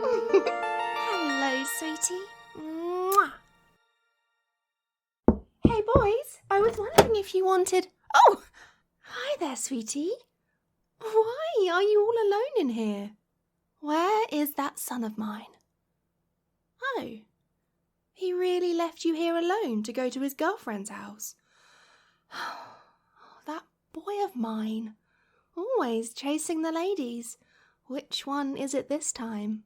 Hello, sweetie. Mwah. Hey, boys. I was wondering if you wanted... Oh! Hi there, sweetie. Why are you all alone in here? Where is that son of mine? Oh, he really left you here alone to go to his girlfriend's house. That boy of mine, always chasing the ladies. Which one is it this time?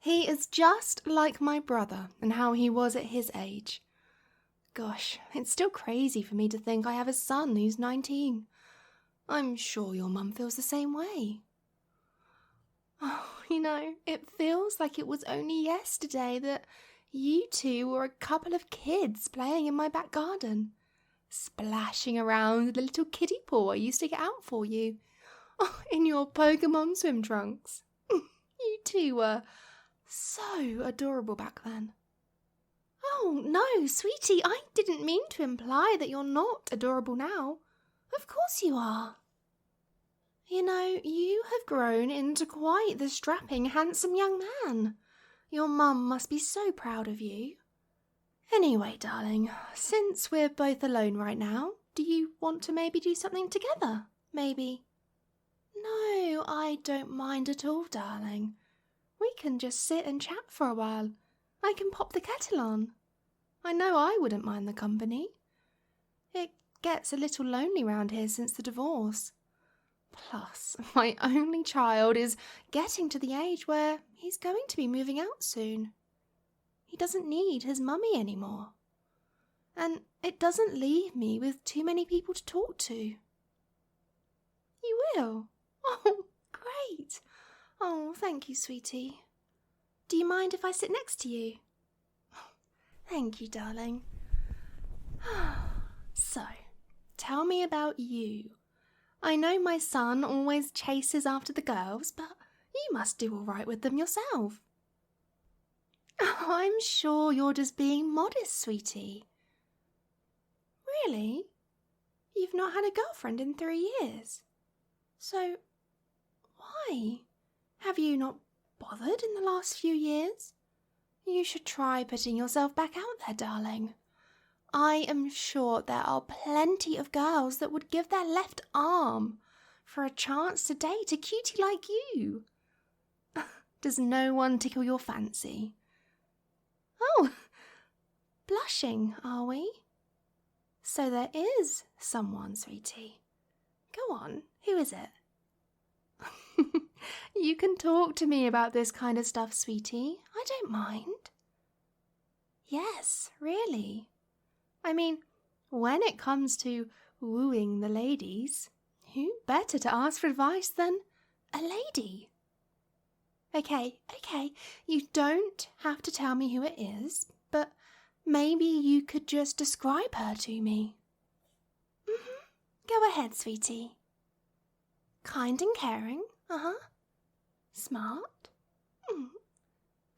He is just like my brother and how he was at his age. Gosh, it's still crazy for me to think I have a son who's 19. I'm sure your mum feels the same way. Oh, it feels like it was only yesterday that you two were a couple of kids playing in my back garden, splashing around the little kiddie pool I used to get out for you, in your Pokemon swim trunks. You two were so adorable back then. Oh, no, sweetie, I didn't mean to imply that you're not adorable now. Of course you are. You have grown into quite the strapping, handsome young man. Your mum must be so proud of you. Anyway, darling, since we're both alone right now, do you want to maybe do something together? Maybe? No, I don't mind at all, darling. We can just sit and chat for a while. I can pop the kettle on. I know I wouldn't mind the company. It gets a little lonely round here since the divorce. Plus, my only child is getting to the age where he's going to be moving out soon. He doesn't need his mummy anymore. And it doesn't leave me with too many people to talk to. You will? Oh, great. Oh, thank you, sweetie. Do you mind if I sit next to you? Thank you, darling. So, tell me about you. I know my son always chases after the girls, but you must do all right with them yourself. I'm sure you're just being modest, sweetie. Really? You've not had a girlfriend in 3 years? So, why? Have you not bothered in the last few years? You should try putting yourself back out there, darling. I am sure there are plenty of girls that would give their left arm for a chance to date a cutie like you. Does no one tickle your fancy? Oh, blushing, are we? So there is someone, sweetie. Go on, who is it? You can talk to me about this kind of stuff, sweetie. I don't mind. Yes, really. I mean, when it comes to wooing the ladies, who better to ask for advice than a lady? Okay, you don't have to tell me who it is, but maybe you could just describe her to me. Go ahead, sweetie. Kind and caring, Smart?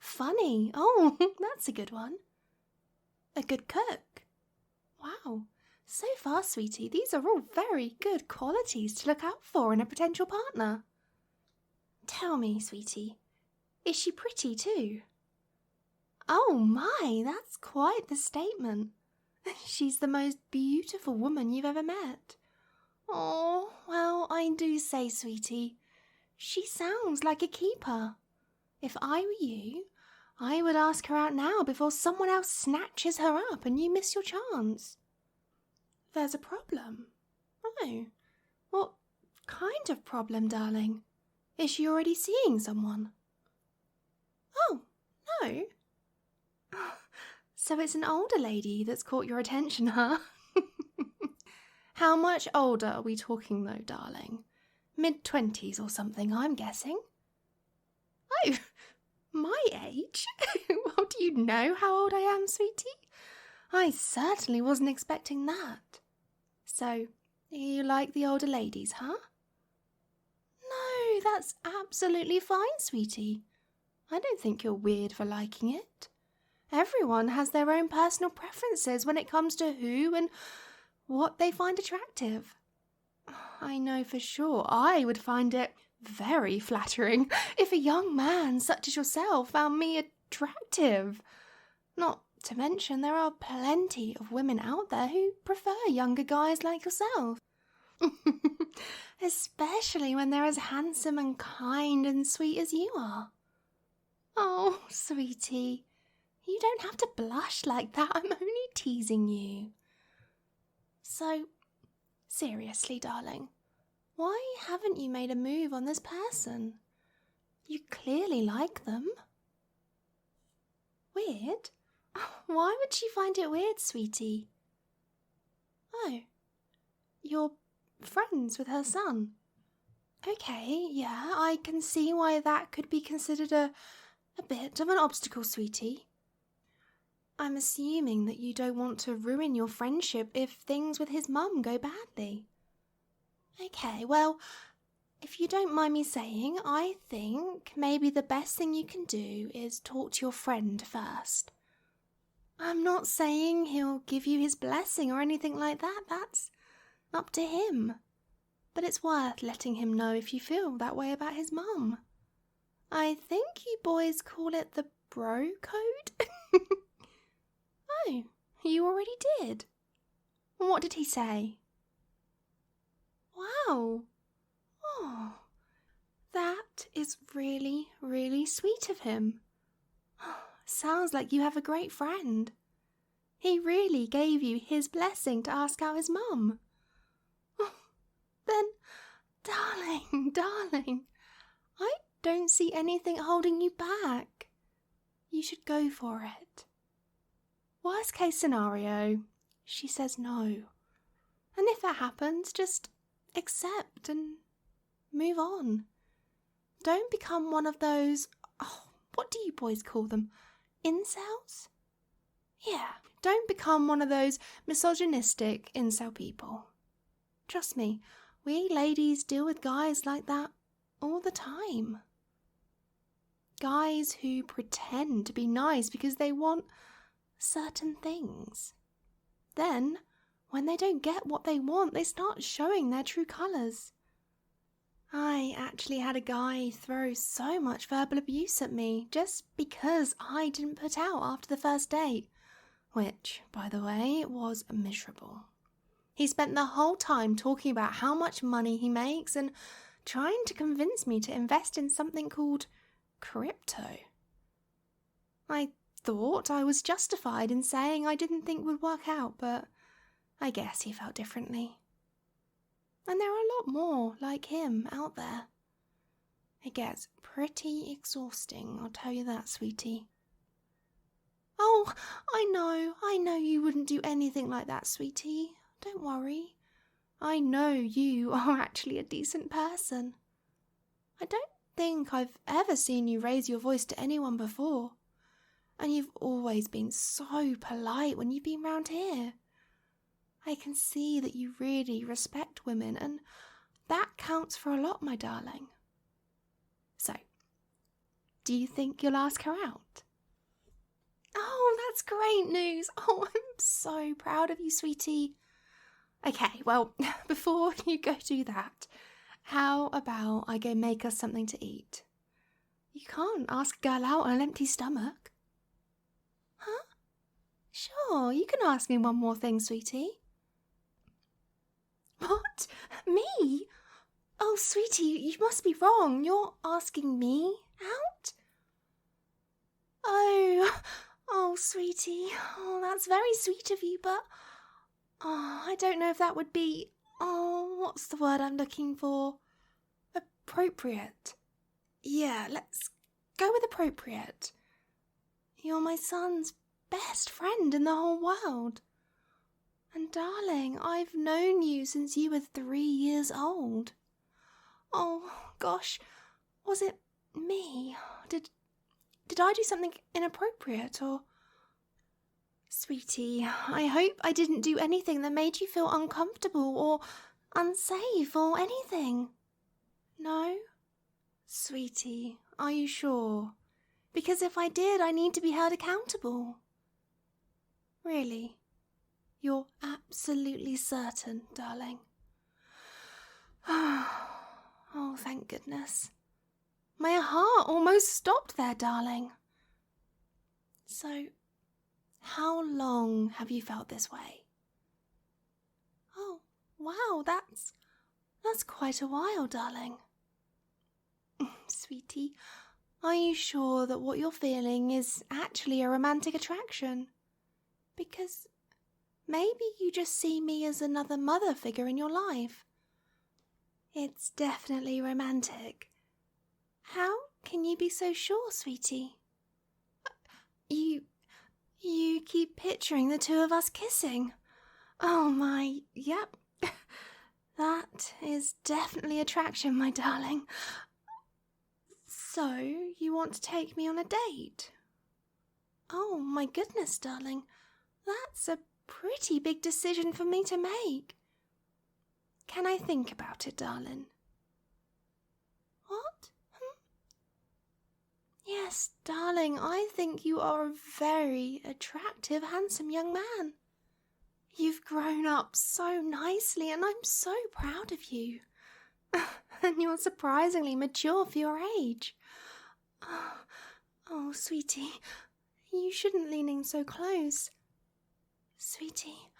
Funny, oh, that's a good one. A good cook. Wow, so far, sweetie, these are all very good qualities to look out for in a potential partner. Tell me, sweetie, is she pretty too? Oh my, that's quite the statement. She's the most beautiful woman you've ever met. Oh, well, I do say, sweetie, she sounds like a keeper. If I were you, I would ask her out now before someone else snatches her up and you miss your chance. There's a problem. Oh, what kind of problem, darling? Is she already seeing someone? Oh, no. So it's an older lady that's caught your attention, huh? How much older are we talking, though, darling? Mid-20s or something, I'm guessing. Oh, my age? Well, do you know how old I am, sweetie? I certainly wasn't expecting that. So, you like the older ladies, huh? No, that's absolutely fine, sweetie. I don't think you're weird for liking it. Everyone has their own personal preferences when it comes to who and what they find attractive. I know for sure I would find it very flattering if a young man such as yourself found me attractive. Not to mention there are plenty of women out there who prefer younger guys like yourself. Especially when they're as handsome and kind and sweet as you are. Oh, sweetie, you don't have to blush like that. I'm only teasing you. So, seriously, darling, why haven't you made a move on this person? You clearly like them. Weird? Why would she find it weird, sweetie? Oh, you're friends with her son. Okay, yeah, I can see why that could be considered a bit of an obstacle, sweetie. I'm assuming that you don't want to ruin your friendship if things with his mum go badly. Okay, well, if you don't mind me saying, I think maybe the best thing you can do is talk to your friend first. I'm not saying he'll give you his blessing or anything like that. That's up to him. But it's worth letting him know if you feel that way about his mum. I think you boys call it the bro code. Oh, you already did. What did he say? Wow. Oh, that is really, really sweet of him. Sounds like you have a great friend. He really gave you his blessing to ask out his mum. Then, darling, I don't see anything holding you back. You should go for it. Worst case scenario, she says no. And if that happens, just accept and move on. Don't become one of those, what do you boys call them? Incels? Yeah, don't become one of those misogynistic incel people. Trust me, we ladies deal with guys like that all the time. Guys who pretend to be nice because they want certain things. Then, when they don't get what they want, they start showing their true colours. I actually had a guy throw so much verbal abuse at me just because I didn't put out after the first date, which, by the way, was miserable. He spent the whole time talking about how much money he makes and trying to convince me to invest in something called crypto. I thought I was justified in saying I didn't think would work out, but I guess he felt differently. And there are a lot more like him out there. It gets pretty exhausting, I'll tell you that, sweetie. Oh, I know you wouldn't do anything like that, sweetie. Don't worry. I know you are actually a decent person. I don't think I've ever seen you raise your voice to anyone before. And you've always been so polite when you've been round here. I can see that you really respect women, and that counts for a lot, my darling. So, do you think you'll ask her out? Oh, that's great news. Oh, I'm so proud of you, sweetie. Okay, well, before you go do that, how about I go make us something to eat? You can't ask a girl out on an empty stomach. Huh? Sure, you can ask me one more thing, sweetie. What? Me? Oh, sweetie, you must be wrong. You're asking me out? Oh, sweetie. Oh, that's very sweet of you, but I don't know if that would be, what's the word I'm looking for? Appropriate. Yeah, let's go with appropriate. You're my son's best friend in the whole world. And darling, I've known you since you were 3 years old. Oh, gosh, was it me? Did I do something inappropriate or... Sweetie, I hope I didn't do anything that made you feel uncomfortable or unsafe or anything. No? Sweetie, are you sure? Because if I did, I need to be held accountable. Really? You're absolutely certain, darling? Oh, thank goodness. My heart almost stopped there, darling. So, how long have you felt this way? Oh, wow, that's quite a while, darling. Sweetie, are you sure that what you're feeling is actually a romantic attraction? Because maybe you just see me as another mother figure in your life. It's definitely romantic. How can you be so sure, sweetie? You keep picturing the two of us kissing. Oh my, yep. That is definitely attraction, my darling. So, you want to take me on a date? Oh my goodness, darling. That's a pretty big decision for me to make. Can I think about it, darling? What? Yes, darling, I think you are a very attractive, handsome young man. You've grown up so nicely, and I'm so proud of you. And you're surprisingly mature for your age. Oh, sweetie, you shouldn't lean in so close. Sweetie.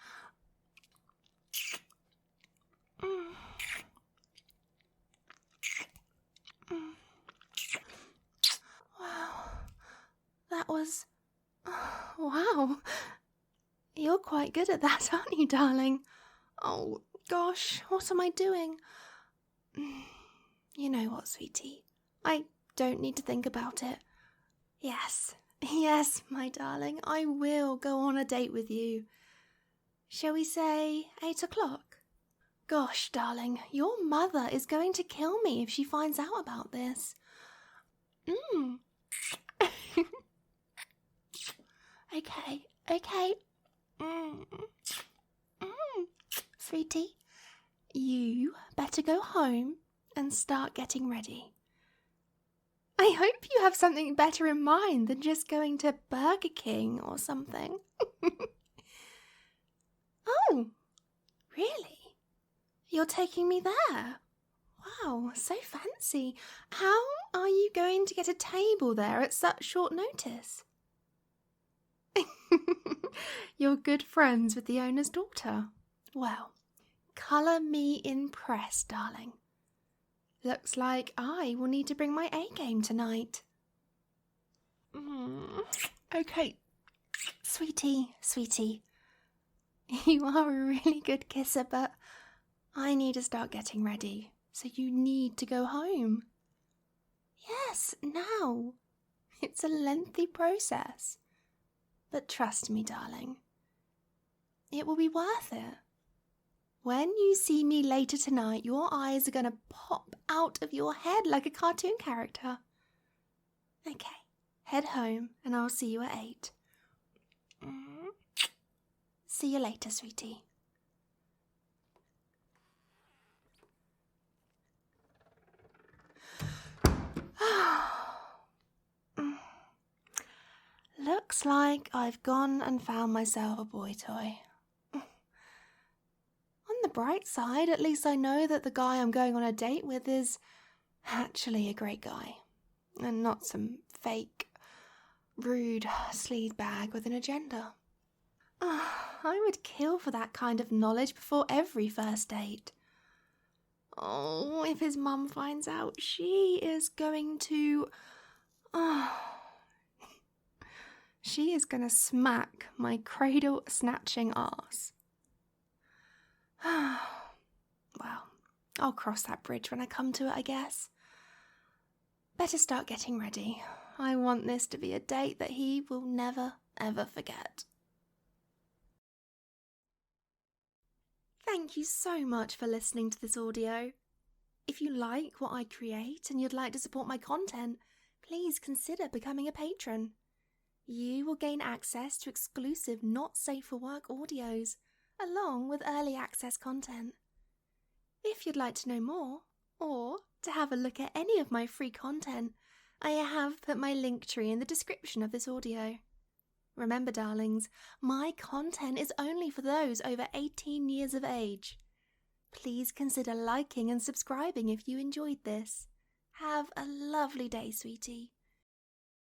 Wow. That was... Wow. You're quite good at that, aren't you, darling? Oh, gosh, what am I doing? You know what, sweetie? I don't need to think about it. Yes, my darling, I will go on a date with you. Shall we say 8 o'clock? Gosh, darling, your mother is going to kill me if she finds out about this. Okay. Sweetie, you better go home and start getting ready. I hope you have something better in mind than just going to Burger King or something. Oh, really? You're taking me there? Wow, so fancy. How are you going to get a table there at such short notice? You're good friends with the owner's daughter. Well, colour me impressed, darling. Looks like I will need to bring my A game tonight. Okay, sweetie. You are a really good kisser, but I need to start getting ready, so you need to go home. Yes, now. It's a lengthy process. But trust me, darling, it will be worth it. When you see me later tonight, your eyes are going to pop out of your head like a cartoon character. Okay, head home and I'll see you at 8. See you later, sweetie. Looks like I've gone and found myself a boy toy. On the bright side, at least I know that the guy I'm going on a date with is actually a great guy, and not some fake, rude sleaze bag with an agenda. I would kill for that kind of knowledge before every first date. Oh, if his mum finds out, she is going to... She is going to smack my cradle-snatching arse. Well, I'll cross that bridge when I come to it, I guess. Better start getting ready. I want this to be a date that he will never, ever forget. Thank you so much for listening to this audio. If you like what I create and you'd like to support my content, please consider becoming a patron. You will gain access to exclusive Not Safe for Work audios, along with early access content. If you'd like to know more, or to have a look at any of my free content, I have put my link tree in the description of this audio. Remember, darlings, my content is only for those over 18 years of age. Please consider liking and subscribing if you enjoyed this. Have a lovely day, sweetie.